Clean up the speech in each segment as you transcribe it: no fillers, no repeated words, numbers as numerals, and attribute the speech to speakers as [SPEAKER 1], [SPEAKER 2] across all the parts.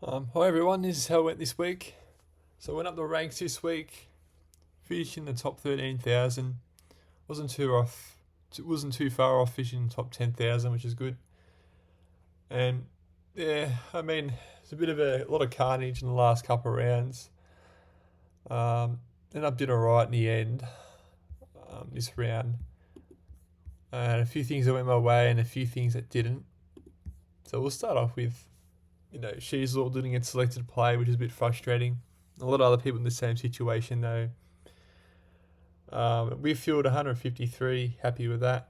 [SPEAKER 1] Hi everyone, this is how it went this week. So I went up the ranks this week, finished in the top 13,000. Wasn't too off, wasn't too far off finishing top 10,000, which is good. And yeah, I mean, it's a lot of carnage in the last couple of rounds. Ended up doing alright in the end this round. And a few things that went my way and a few things that didn't. So we'll start off with, Sheasel didn't get selected to play, which is a bit frustrating. A lot of other people in the same situation though. Whitfield 153, happy with that.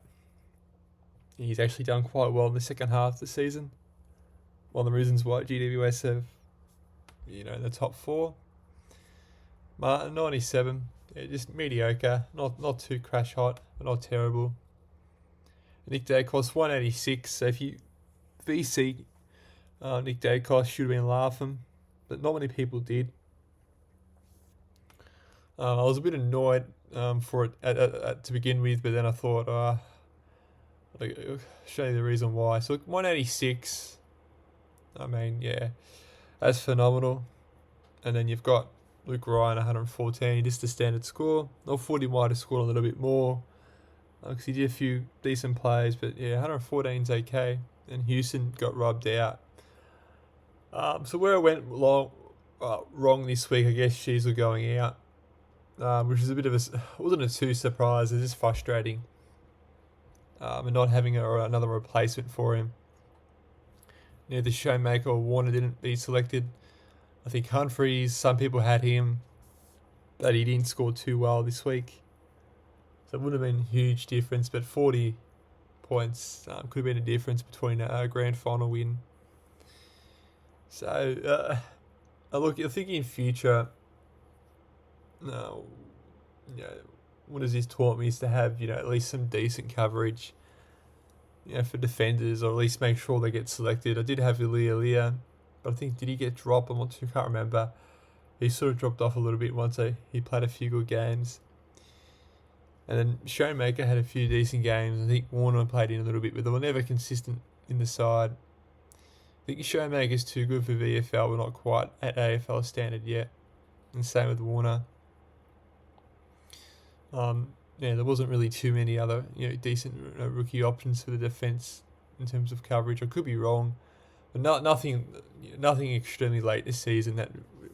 [SPEAKER 1] He's actually done quite well in the second half of the season. One of the reasons why GWS have, in the top four. Martin 97, just mediocre, not too crash hot, but not terrible. Nick Dacos 186. So if you VC Nick Dacos, should have been laughing, but not many people did. I was a bit annoyed for it to begin with, but then I thought, I'll show you the reason why. So 186, I mean, yeah, that's phenomenal. And then you've got Luke Ryan 114, just the standard score. Not 40 might have scored a little bit more because he did a few decent plays, but yeah, 114 is okay. And Houston got rubbed out. So where I went wrong this week, I guess She's going out. Which is a bit of wasn't a too surprise. It's just frustrating, and not having another replacement for him. Neither Showmaker or Warner didn't be selected. I think Humphreys, some people had him, but he didn't score too well this week. So it wouldn't have been a huge difference, but 40 points could have been a difference between a grand final win. So look, you're thinking in future. What has this taught me is to have, at least some decent coverage, for defenders, or at least make sure they get selected. I did have Ilya, but I think, did he get dropped? I'm not too, can't remember. He sort of dropped off a little bit once he played a few good games. And then Showmaker had a few decent games. I think Warner played in a little bit, but they were never consistent in the side. I think Showmaker's too good for VFL, but not quite at AFL standard yet. And same with Warner. There wasn't really too many other decent rookie options for the defence in terms of coverage. I could be wrong, but nothing extremely late this season that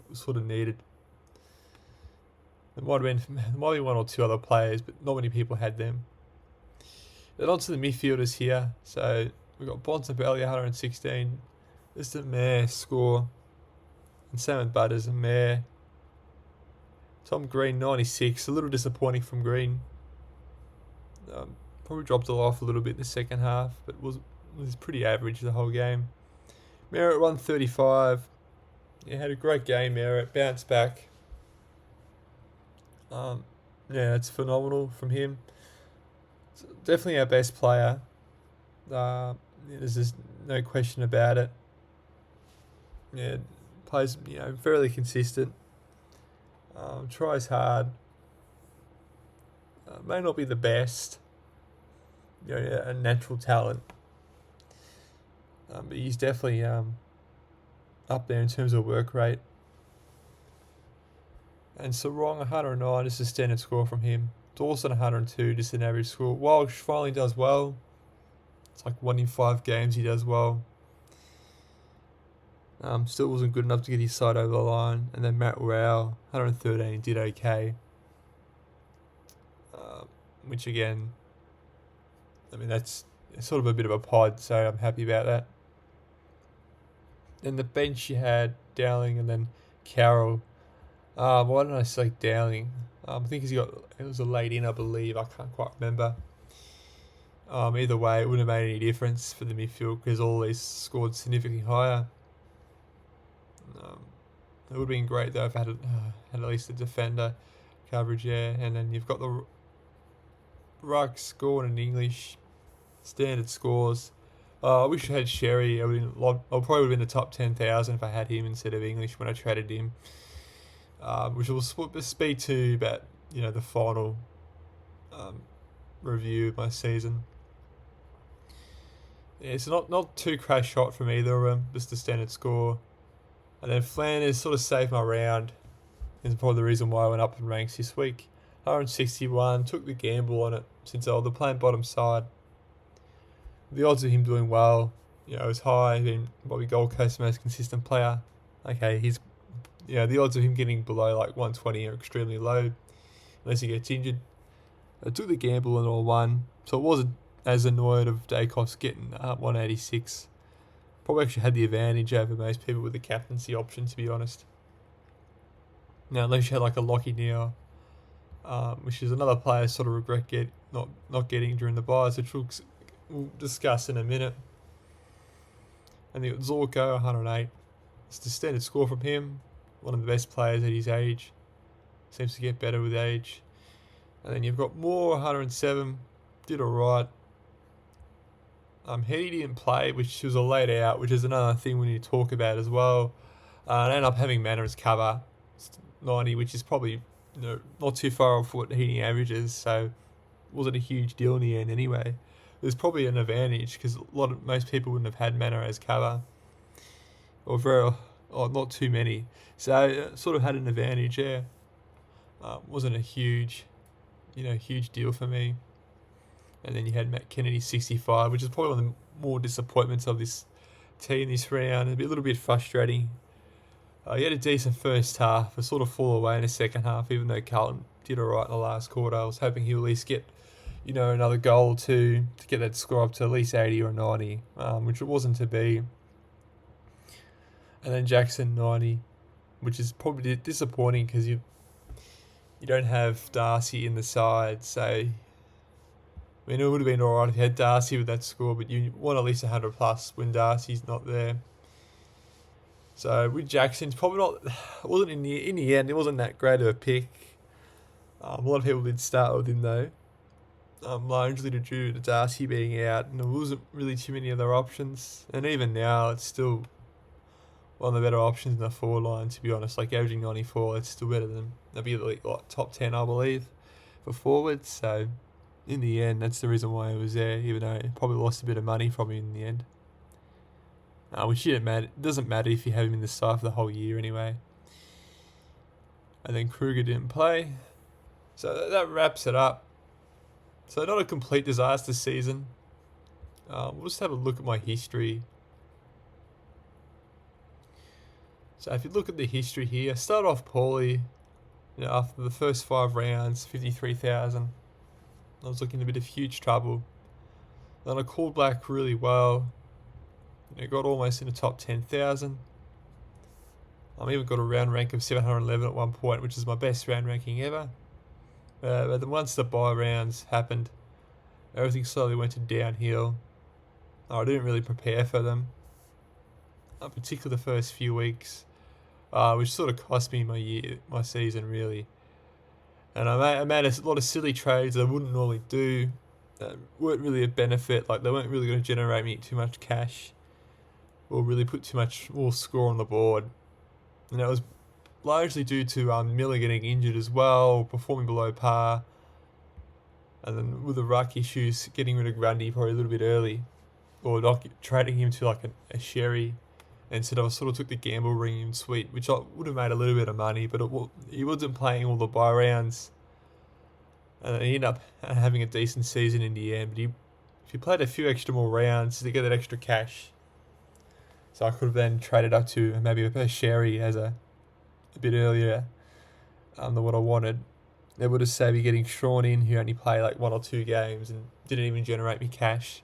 [SPEAKER 1] was sort of needed. There might be one or two other players, but not many people had them. Then on to the midfielders here. So we've got Bontempelli 116, just a meh score, and Sam and Butters a meh. Tom Green 96, a little disappointing from Green. Probably dropped it off a little bit in the second half, but was pretty average the whole game. Merritt 135. Had a great game, Merritt. Bounced back. It's phenomenal from him. It's definitely our best player. There's just no question about it. Plays fairly consistent. Tries hard. May not be the best. A natural talent. But he's definitely up there in terms of work rate. And Sarong 109, just a standard score from him. Dawson 102, just an average score. Walsh finally does well. It's like 1 in 5 games he does well. Still wasn't good enough to get his side over the line. And then Matt Rao, 113, did okay. Which again, I mean, that's sort of a bit of a pod, so I'm happy about that. Then the bench you had Dowling and then Carroll. Why didn't I select Dowling? I think it was a late in, I believe. I can't quite remember. Either way, it wouldn't have made any difference for the midfield because all these scored significantly higher. It would have been great though if I had at least a defender coverage there. And then you've got the ruck scoring in English, standard scores. I wish I had Sherry. I probably would have been the top 10,000 if I had him instead of English when I traded him. Which will speak to about the final review of my season. Yeah, it's not too crash shot from either of them. Just a standard score. And then Flanders sort of saved my round. Is probably the reason why I went up in ranks this week. 161, took the gamble on it since I was playing bottom side. The odds of him doing well, is high. Been probably Gold Coast's most consistent player. Okay, the odds of him getting below like 120 are extremely low, unless he gets injured. I took the gamble and all won, so I wasn't as annoyed of Dacos getting 186. Probably actually had the advantage over most people with the captaincy option, to be honest. Now, unless you had like a Lockie now, which is another player I sort of regret not getting during the buys, which we'll discuss in a minute. And the Zorko, 108. It's the standard score from him. One of the best players at his age. Seems to get better with age. And then you've got Moore, 107. Did alright. Heady didn't play, which was a late out, which is another thing we need to talk about as well. I ended up having Manor as cover. 90, which is probably not too far off what Heating averages, so wasn't a huge deal in the end anyway. There's probably an advantage because most people wouldn't have had Manor as cover, or not too many. So sort of had an advantage there. Wasn't a huge deal for me. And then you had Matt Kennedy 65, which is probably one of the more disappointments of this team this round. A little bit frustrating. He had a decent first half, but sort of fall away in the second half, even though Carlton did alright in the last quarter. I was hoping he'll at least get, another goal or two to get that score up to at least 80 or 90, which it wasn't to be. And then Jackson 90, which is probably disappointing because you don't have Darcy in the side, so it would have been alright if you had Darcy with that score, but you want at least 100 plus when Darcy's not there. So with Jackson, wasn't in the end, it wasn't that great of a pick. A lot of people did start with him though, largely due to Darcy being out, and there wasn't really too many other options. And even now, it's still one of the better options in the forward line, to be honest. Like averaging 94, it's still better than top 10, I believe, for forwards. So in the end, that's the reason why he was there, even though it probably lost a bit of money from him in the end. Which it doesn't matter if you have him in the side for the whole year anyway. And then Kruger didn't play. So that wraps it up. So not a complete disaster season. We'll just have a look at my history. So if you look at the history here, I started off poorly. After the first 5 rounds, 53,000. I was looking in a bit of huge trouble. Then I called back really well. Got almost in the top 10,000. I even got a round rank of 711 at one point, which is my best round ranking ever. But then once the bye rounds happened, everything slowly went to downhill. I didn't really prepare for them, particularly the first few weeks, which sort of cost me my season really. And I made a lot of silly trades that I wouldn't normally do. That weren't really a benefit. Like they weren't really going to generate me too much cash, or really put too much more score on the board. And that was largely due to Miller getting injured as well, performing below par, and then with the ruck issues, getting rid of Grundy probably a little bit early, or not trading him to like a Sherry. Instead, I sort of took the gamble bringing him Sweet, which I would have made a little bit of money, but he wasn't playing all the bye rounds. And he ended up having a decent season in the end, but if he played a few extra more rounds to get that extra cash, so I could have then traded up to maybe a Sherry as a bit earlier than what I wanted. They would have saved me getting Sean in, who only played like 1 or 2 games and didn't even generate me cash.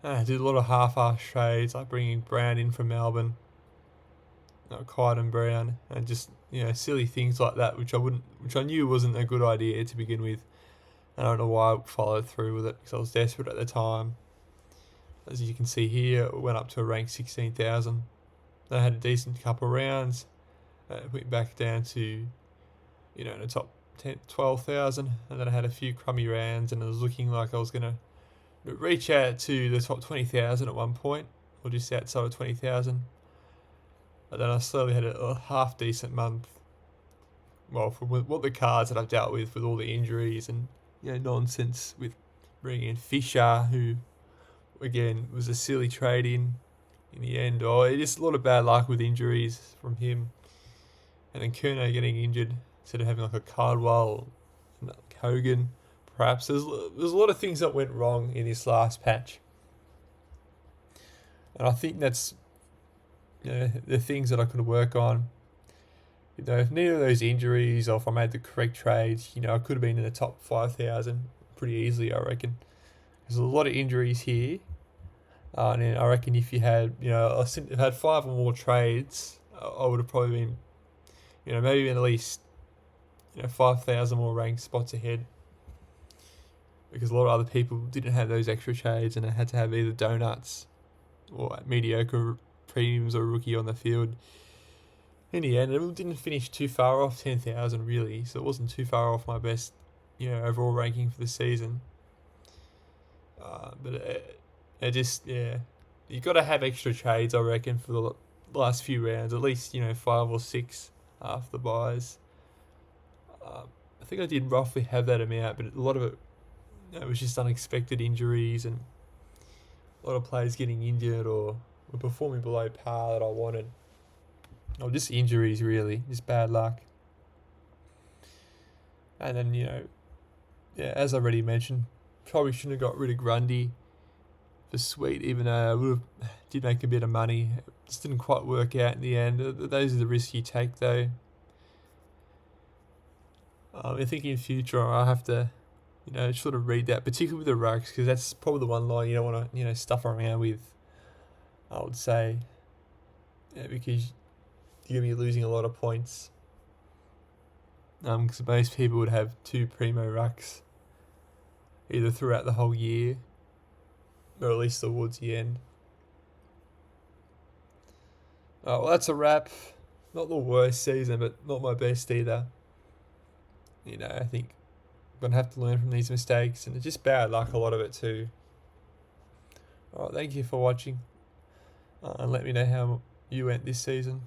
[SPEAKER 1] I did a lot of half-ass trades, like bringing Brown in from Melbourne, Kyden Brown, and just silly things like that, which I knew wasn't a good idea to begin with. I don't know why I followed through with it because I was desperate at the time. As you can see here, it went up to a rank 16,000. I had a decent couple of rounds. Went back down to, the top 10, 12,000. And then I had a few crummy rounds, and it was looking like I was going to reach out to the top 20,000 at one point, or just outside of 20,000. But then I slowly had a half decent month. Well, for what the cards that I've dealt with all the injuries and nonsense with bringing in Fisher, who again was a silly trade in. in the end. Or just a lot of bad luck with injuries from him. And then Curnow getting injured instead of having like a Cardwell and Hogan. Perhaps there's a lot of things that went wrong in this last patch. And I think that's the things that I could work on. If neither of those injuries or if I made the correct trades, I could have been in the top 5,000 pretty easily, I reckon. There's a lot of injuries here. And then I reckon if you had, had 5 or more trades, I would have probably been, maybe been at least, 5,000 more ranked spots ahead. Because a lot of other people didn't have those extra trades and they had to have either donuts or mediocre premiums or rookie on the field. In the end, it didn't finish too far off 10,000 really, so it wasn't too far off my best, overall ranking for the season. But it just, you got to have extra trades, I reckon, for the last few rounds, at least 5 or 6 after the buys. I think I did roughly have that amount, but a lot of it, it was just unexpected injuries and a lot of players getting injured or were performing below par that I wanted. Or just injuries, really. Just bad luck. And then, as I already mentioned, probably shouldn't have got rid of Grundy for Sweet, even though I did make a bit of money. It just didn't quite work out in the end. Those are the risks you take, though. I think in future I'll have to, sort of read that, particularly with the rucks, because that's probably the one line you don't want to, stuff around with, I would say. Because you're going to be losing a lot of points. Because most people would have 2 primo rucks, either throughout the whole year, or at least towards the end. Oh, well, that's a wrap. Not the worst season, but not my best either. I think I'm going to have to learn from these mistakes, and it's just bad luck, a lot of it too. Alright, thank you for watching, and let me know how you went this season.